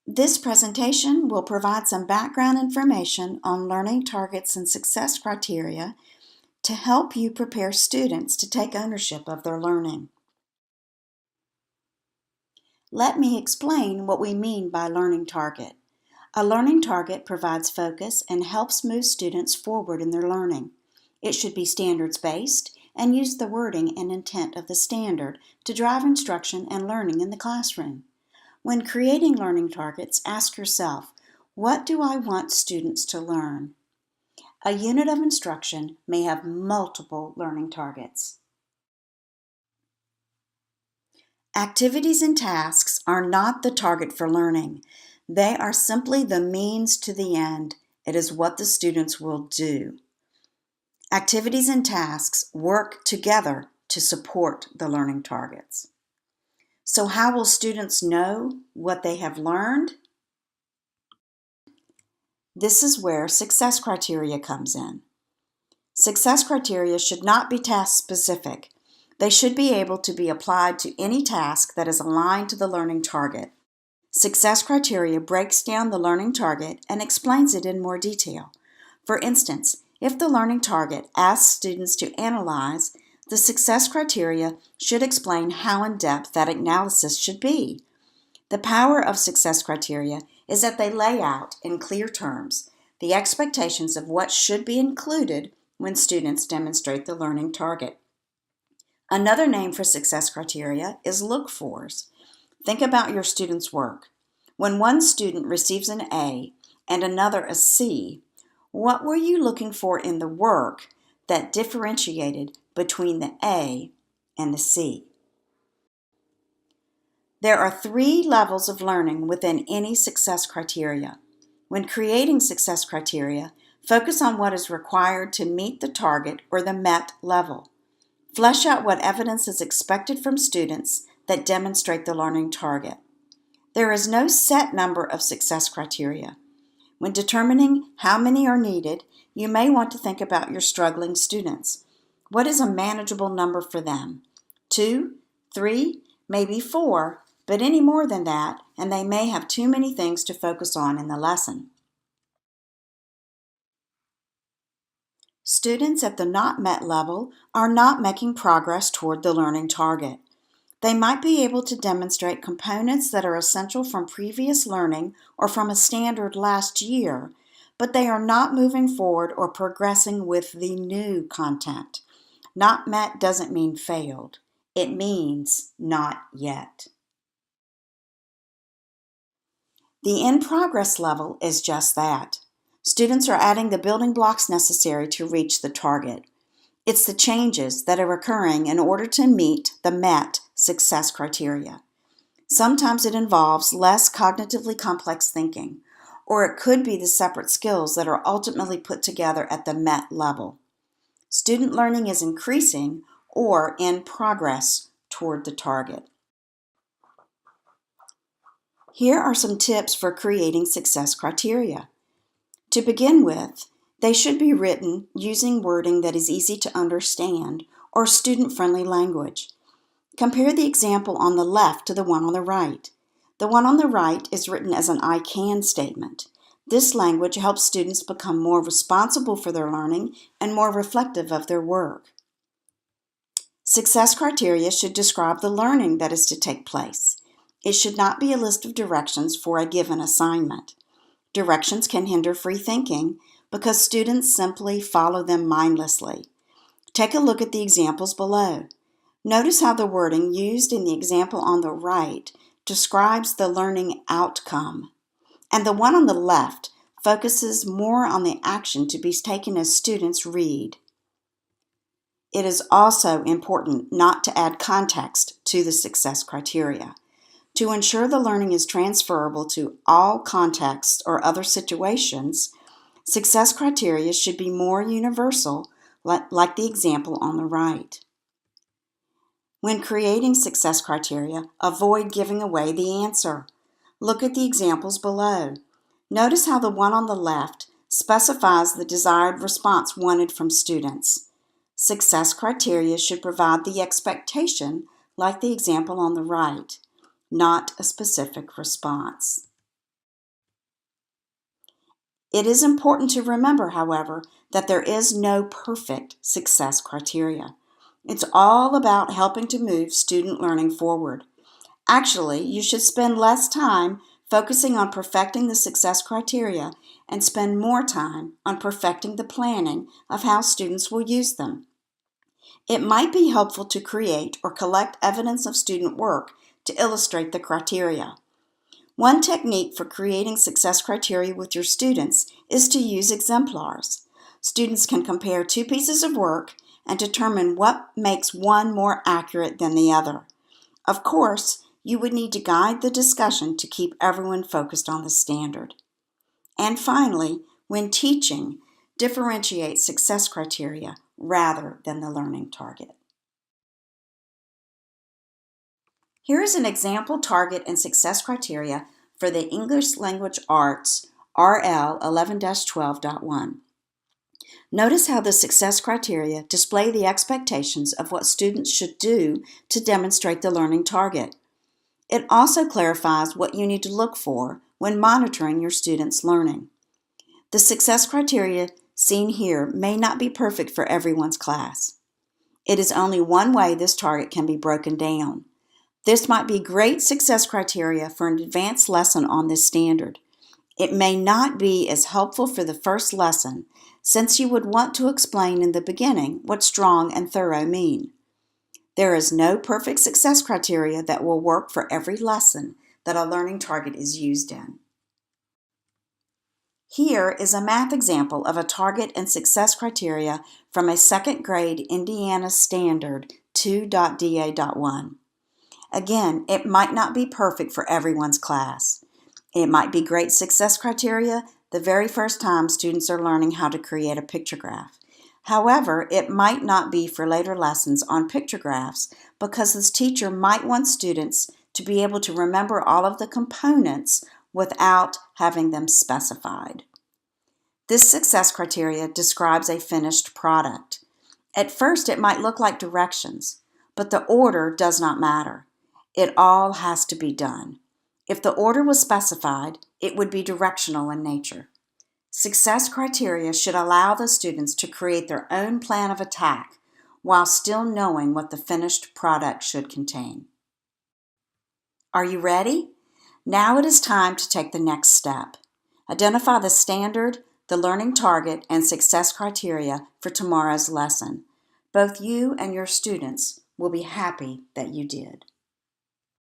This presentation will provide some background information on learning targets and success criteria to help you prepare students to take ownership of their learning. Let me explain what we mean by learning target. A learning target provides focus and helps move students forward in their learning. It should be standards-based and use the wording and intent of the standard to drive instruction and learning in the classroom. When creating learning targets, ask yourself, what do I want students to learn? A unit of instruction may have multiple learning targets. Activities and tasks are not the target for learning. They are simply the means to the end. It is what the students will do. Activities and tasks work together to support the learning targets. So how will students know what they have learned? This is where success criteria comes in. Success criteria should not be task-specific. They should be able to be applied to any task that is aligned to the learning target. Success criteria breaks down the learning target and explains it in more detail. For instance, if the learning target asks students to analyze, the success criteria should explain how in-depth that analysis should be. The power of success criteria is that they lay out in clear terms the expectations of what should be included when students demonstrate the learning target. Another name for success criteria is look-fors. Think about your students' work. When one student receives an A and another a C, what were you looking for in the work that differentiated between the A and the C? There are 3 levels of learning within any success criteria. When creating success criteria, focus on what is required to meet the target or the MET level. Flesh out what evidence is expected from students that demonstrate the learning target. There is no set number of success criteria. When determining how many are needed, you may want to think about your struggling students. What is a manageable number for them? 2, 3, maybe 4, but any more than that, and they may have too many things to focus on in the lesson. Students at the not met level are not making progress toward the learning target. They might be able to demonstrate components that are essential from previous learning or from a standard last year, but they are not moving forward or progressing with the new content. Not met doesn't mean failed. It means not yet. The in progress level is just that. Students are adding the building blocks necessary to reach the target. It's the changes that are occurring in order to meet the MET success criteria. Sometimes it involves less cognitively complex thinking, or it could be the separate skills that are ultimately put together at the MET level. Student learning is increasing or in progress toward the target. Here are some tips for creating success criteria. To begin with, they should be written using wording that is easy to understand or student-friendly language. Compare the example on the left to the one on the right. The one on the right is written as an I can statement. This language helps students become more responsible for their learning and more reflective of their work. Success criteria should describe the learning that is to take place. It should not be a list of directions for a given assignment. Directions can hinder free thinking because students simply follow them mindlessly. Take a look at the examples below. Notice how the wording used in the example on the right describes the learning outcome, and the one on the left focuses more on the action to be taken as students read. It is also important not to add context to the success criteria. To ensure the learning is transferable to all contexts or other situations, success criteria should be more universal, like the example on the right. When creating success criteria, avoid giving away the answer. Look at the examples below. Notice how the one on the left specifies the desired response wanted from students. Success criteria should provide the expectation, like the example on the right, not a specific response. It is important to remember, however, that there is no perfect success criteria. It's all about helping to move student learning forward. Actually, you should spend less time focusing on perfecting the success criteria and spend more time on perfecting the planning of how students will use them. It might be helpful to create or collect evidence of student work to illustrate the criteria. One technique for creating success criteria with your students is to use exemplars. Students can compare two pieces of work and determine what makes one more accurate than the other. Of course, you would need to guide the discussion to keep everyone focused on the standard. And finally, when teaching, differentiate success criteria rather than the learning target. Here is an example target and success criteria for the English Language Arts RL 11-12.1. Notice how the success criteria display the expectations of what students should do to demonstrate the learning target. It also clarifies what you need to look for when monitoring your students' learning. The success criteria seen here may not be perfect for everyone's class. It is only one way this target can be broken down. This might be great success criteria for an advanced lesson on this standard. It may not be as helpful for the first lesson, since you would want to explain in the beginning what strong and thorough mean. There is no perfect success criteria that will work for every lesson that a learning target is used in. Here is a math example of a target and success criteria from a second grade Indiana Standard 2.DA.1. Again, it might not be perfect for everyone's class. It might be great success criteria the very first time students are learning how to create a picture graph. However, it might not be for later lessons on picture graphs because this teacher might want students to be able to remember all of the components without having them specified. This success criteria describes a finished product. At first, it might look like directions, but the order does not matter. It all has to be done. If the order was specified, it would be directional in nature. Success criteria should allow the students to create their own plan of attack while still knowing what the finished product should contain. Are you ready? Now it is time to take the next step. Identify the standard, the learning target, and success criteria for tomorrow's lesson. Both you and your students will be happy that you did.